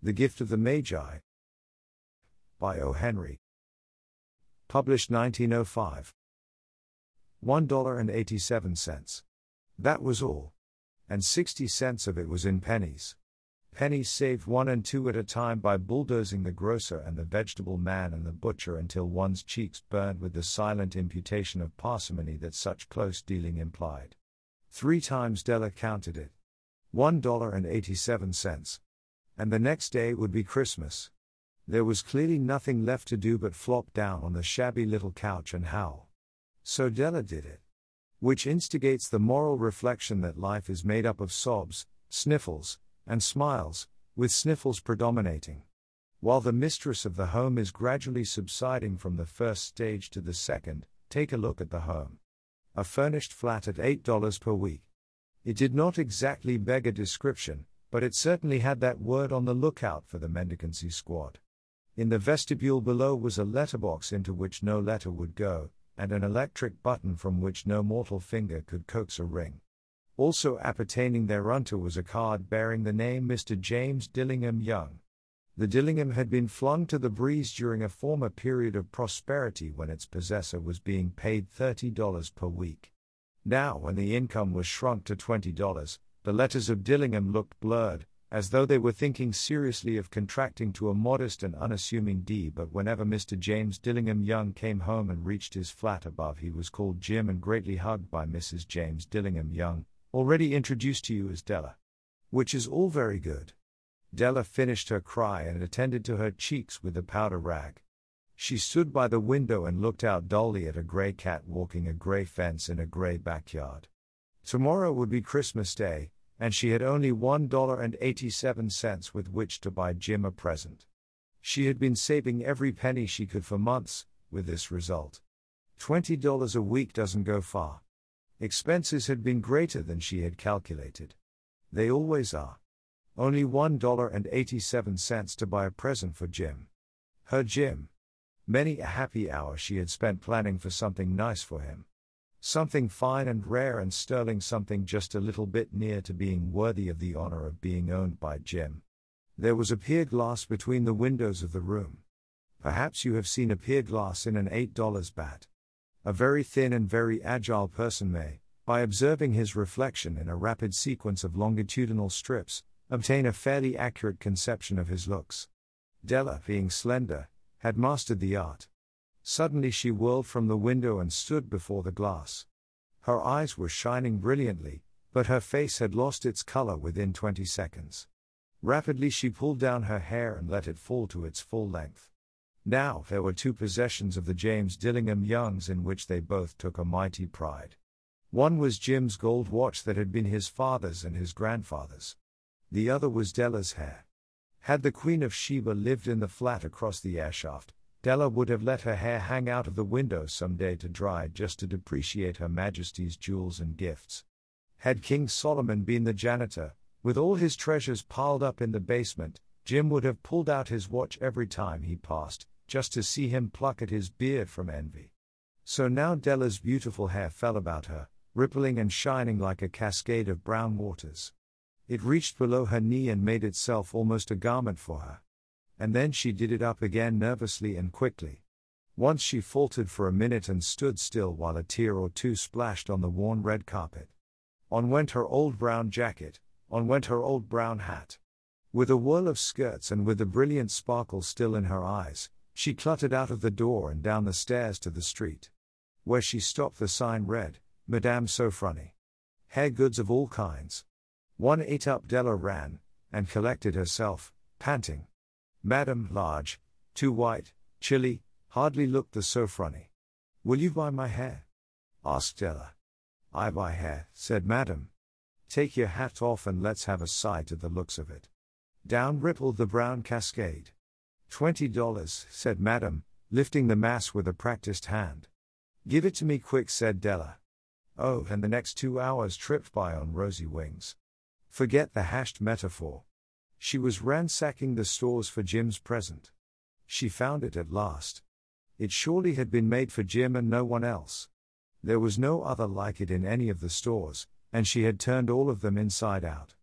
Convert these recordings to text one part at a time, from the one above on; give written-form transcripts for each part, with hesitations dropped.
The Gift of the Magi, by O.Henry. Published 1905. $1.87. That was all. And 60 cents of it was in pennies. Pennies saved 1 and 2 at a time by bulldozing the grocer and the vegetable man and the butcher until one's cheeks burned with the silent imputation of parsimony that such close dealing implied. 3 times Della counted it. $1.87. And the next day would be Christmas. There was clearly nothing left to do but flop down on the shabby little couch and howl. So Della did it. Which instigates the moral reflection that life is made up of sobs, sniffles, and smiles, with sniffles predominating. While the mistress of the home is gradually subsiding from the first stage to the second, take a look at the home. A furnished flat at $8 per week. It did not exactly beg a description, but it certainly had that word on the lookout for the mendicancy squad. In the vestibule below was a letterbox into which no letter would go, and an electric button from which no mortal finger could coax a ring. Also appertaining thereunto was a card bearing the name Mr. James Dillingham Young. The Dillingham had been flung to the breeze during a former period of prosperity when its possessor was being paid $30 per week. Now, when the income was shrunk to $20, the letters of Dillingham looked blurred, as though they were thinking seriously of contracting to a modest and unassuming D. But whenever Mr. James Dillingham Young came home and reached his flat above, he was called Jim and greatly hugged by Mrs. James Dillingham Young, already introduced to you as Della. Which is all very good. Della finished her cry and attended to her cheeks with a powder rag. She stood by the window and looked out dully at a grey cat walking a grey fence in a grey backyard. Tomorrow would be Christmas Day, and she had only $1.87 with which to buy Jim a present. She had been saving every penny she could for months, with this result. $20 a week doesn't go far. Expenses had been greater than she had calculated. They always are. Only $1.87 to buy a present for Jim. Her Jim. Many a happy hour she had spent planning for something nice for him. Something fine and rare and sterling, something just a little bit near to being worthy of the honor of being owned by Jim. There was a pier glass between the windows of the room. Perhaps you have seen a pier glass in an $8 bat. A very thin and very agile person may, by observing his reflection in a rapid sequence of longitudinal strips, obtain a fairly accurate conception of his looks. Della, being slender, had mastered the art. Suddenly she whirled from the window and stood before the glass. Her eyes were shining brilliantly, but her face had lost its color within 20 seconds. Rapidly she pulled down her hair and let it fall to its full length. Now there were 2 possessions of the James Dillingham Youngs in which they both took a mighty pride. One was Jim's gold watch that had been his father's and his grandfather's. The other was Della's hair. Had the Queen of Sheba lived in the flat across the airshaft, Della would have let her hair hang out of the window some day to dry just to depreciate Her Majesty's jewels and gifts. Had King Solomon been the janitor, with all his treasures piled up in the basement, Jim would have pulled out his watch every time he passed, just to see him pluck at his beard from envy. So now Della's beautiful hair fell about her, rippling and shining like a cascade of brown waters. It reached below her knee and made itself almost a garment for her. And then she did it up again nervously and quickly. Once she faltered for a minute and stood still while a tear or two splashed on the worn red carpet. On went her old brown jacket, on went her old brown hat. With a whirl of skirts and with the brilliant sparkle still in her eyes, she cluttered out of the door and down the stairs to the street. Where she stopped the sign read, Madame Sofronie. Hair goods of all kinds. 1/8 up Della ran, and collected herself, panting. Madam, large, too white, chilly, hardly looked the Sofronie. Will you buy my hair? Asked Della. I buy hair, said Madam. Take your hat off and let's have a side to the looks of it. Down rippled the brown cascade. $20, said Madam, lifting the mass with a practiced hand. Give it to me quick, said Della. Oh, and the next 2 hours tripped by on rosy wings. Forget the hashed metaphor. She was ransacking the stores for Jim's present. She found it at last. It surely had been made for Jim and no one else. There was no other like it in any of the stores, and she had turned all of them inside out.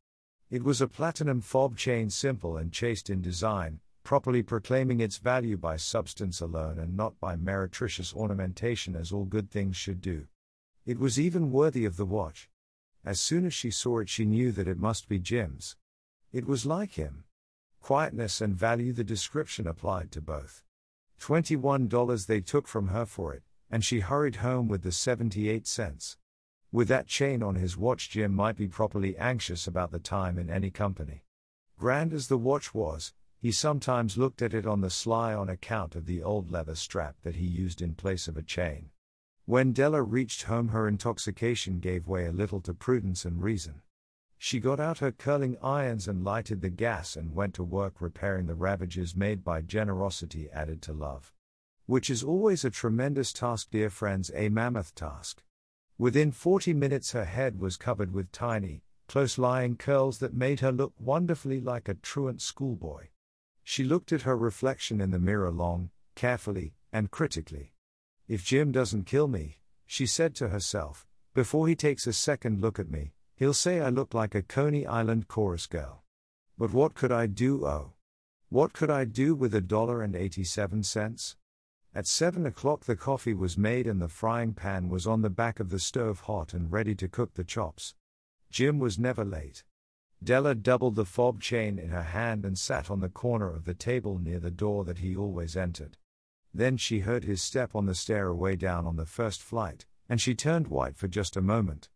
It was a platinum fob chain, simple and chaste in design, properly proclaiming its value by substance alone and not by meretricious ornamentation as all good things should do. It was even worthy of the watch. As soon as she saw it, she knew that it must be Jim's. It was like him. Quietness and value, the description applied to both. $21 they took from her for it, and she hurried home with the 78 cents. With that chain on his watch, Jim might be properly anxious about the time in any company. Grand as the watch was, he sometimes looked at it on the sly on account of the old leather strap that he used in place of a chain. When Della reached home, her intoxication gave way a little to prudence and reason. She got out her curling irons and lighted the gas and went to work repairing the ravages made by generosity added to love. Which is always a tremendous task, dear friends, a mammoth task. Within 40 minutes her head was covered with tiny, close-lying curls that made her look wonderfully like a truant schoolboy. She looked at her reflection in the mirror long, carefully, and critically. If Jim doesn't kill me, she said to herself, before he takes a second look at me, he'll say I look like a Coney Island chorus girl. But what could I do? Oh, what could I do with $1.87? At 7 o'clock the coffee was made and the frying pan was on the back of the stove hot and ready to cook the chops. Jim was never late. Della doubled the fob chain in her hand and sat on the corner of the table near the door that he always entered. Then she heard his step on the stairway down on the first flight, and she turned white for just a moment.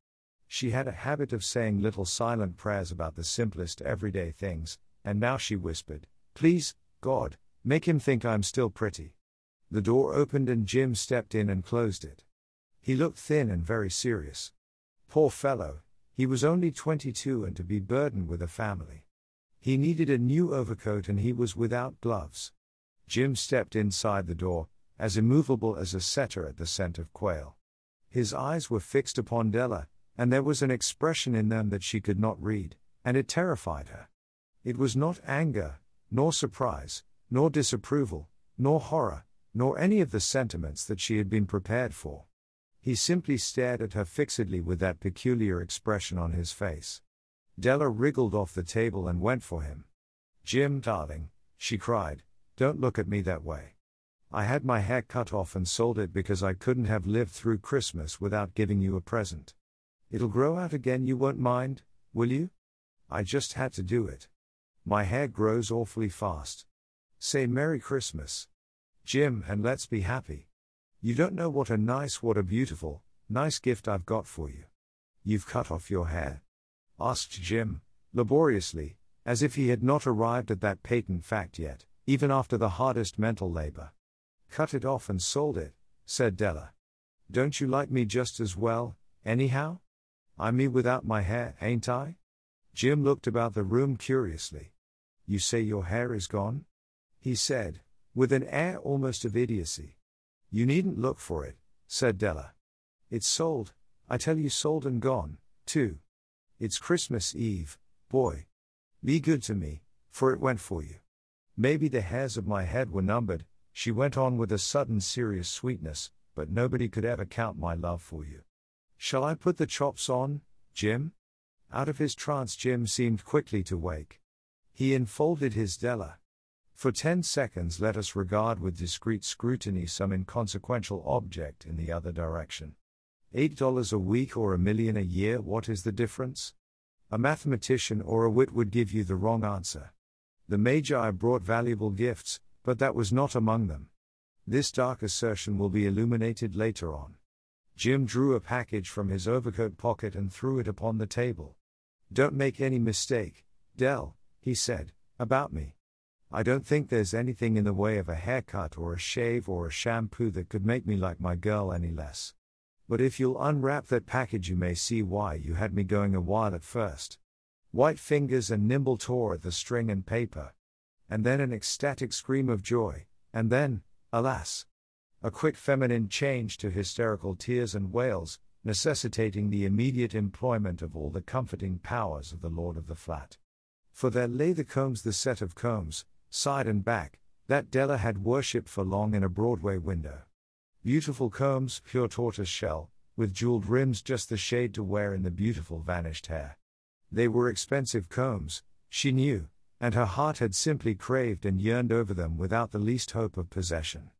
She had a habit of saying little silent prayers about the simplest everyday things, and now she whispered, "Please, God, make him think I'm still pretty." The door opened and Jim stepped in and closed it. He looked thin and very serious. Poor fellow, he was only 22 and to be burdened with a family. He needed a new overcoat and he was without gloves. Jim stepped inside the door, as immovable as a setter at the scent of quail. His eyes were fixed upon Della, and there was an expression in them that she could not read, and it terrified her. It was not anger, nor surprise, nor disapproval, nor horror, nor any of the sentiments that she had been prepared for. He simply stared at her fixedly with that peculiar expression on his face. Della wriggled off the table and went for him. "Jim, darling," she cried, "don't look at me that way. I had my hair cut off and sold it because I couldn't have lived through Christmas without giving you a present. It'll grow out again, you won't mind, will you? I just had to do it. My hair grows awfully fast. Say Merry Christmas, Jim, and let's be happy. You don't know what a beautiful, nice gift I've got for you." "You've cut off your hair?" asked Jim, laboriously, as if he had not arrived at that patent fact yet, even after the hardest mental labor. "Cut it off and sold it," said Della. "Don't you like me just as well, anyhow? I'm me without my hair, ain't I?" Jim looked about the room curiously. "You say your hair is gone?" he said, with an air almost of idiocy. "You needn't look for it," said Della. "It's sold, I tell you, sold and gone, too. It's Christmas Eve, boy. Be good to me, for it went for you. Maybe the hairs of my head were numbered," she went on with a sudden serious sweetness, "but nobody could ever count my love for you. Shall I put the chops on, Jim?" Out of his trance Jim seemed quickly to wake. He enfolded his Della. For 10 seconds let us regard with discreet scrutiny some inconsequential object in the other direction. $8 a week or $1 million a year, what is the difference? A mathematician or a wit would give you the wrong answer. The Magi brought valuable gifts, but that was not among them. This dark assertion will be illuminated later on. Jim drew a package from his overcoat pocket and threw it upon the table. "Don't make any mistake, Dell," he said, "about me. I don't think there's anything in the way of a haircut or a shave or a shampoo that could make me like my girl any less. But if you'll unwrap that package you may see why you had me going a while at first." White fingers and nimble tore at the string and paper. And then an ecstatic scream of joy, and then, alas, a quick feminine change to hysterical tears and wails, necessitating the immediate employment of all the comforting powers of the Lord of the Flat. For there lay the combs, the set of combs, side and back, that Della had worshipped for long in a Broadway window. Beautiful combs, pure tortoise shell, with jeweled rims just the shade to wear in the beautiful vanished hair. They were expensive combs, she knew, and her heart had simply craved and yearned over them without the least hope of possession.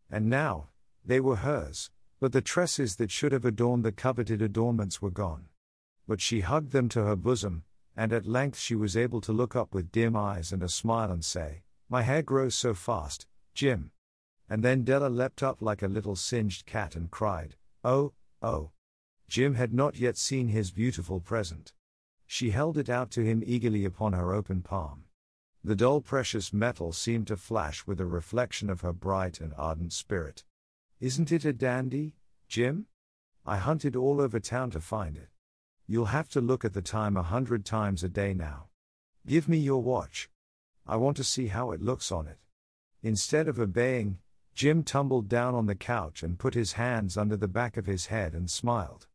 And now, they were hers, but the tresses that should have adorned the coveted adornments were gone. But she hugged them to her bosom, and at length she was able to look up with dim eyes and a smile and say, "My hair grows so fast, Jim." And then Della leapt up like a little singed cat and cried, "Oh, oh." Jim had not yet seen his beautiful present. She held it out to him eagerly upon her open palm. The dull precious metal seemed to flash with a reflection of her bright and ardent spirit. "Isn't it a dandy, Jim? I hunted all over town to find it. You'll have to look at the time 100 times a day now. Give me your watch. I want to see how it looks on it." Instead of obeying, Jim tumbled down on the couch and put his hands under the back of his head and smiled.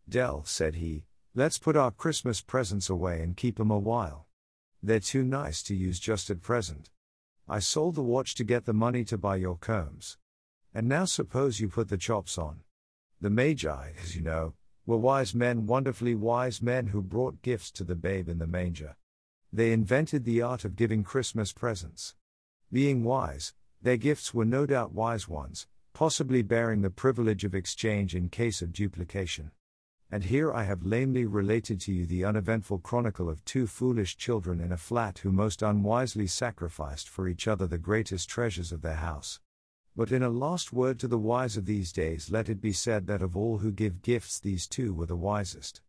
"Dell," said he, "let's put our Christmas presents away and keep 'em a while. They're too nice to use just at present. I sold the watch to get the money to buy your combs. And now suppose you put the chops on." The Magi, as you know, were wise men, wonderfully wise men who brought gifts to the babe in the manger. They invented the art of giving Christmas presents. Being wise, their gifts were no doubt wise ones, possibly bearing the privilege of exchange in case of duplication. And here I have lamely related to you the uneventful chronicle of two foolish children in a flat who most unwisely sacrificed for each other the greatest treasures of their house. But in a last word to the wise of these days, let it be said that of all who give gifts, these two were the wisest.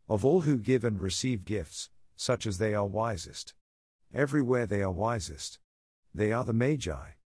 Of all who give and receive gifts, such as they are wisest. Everywhere they are wisest. They are the Magi.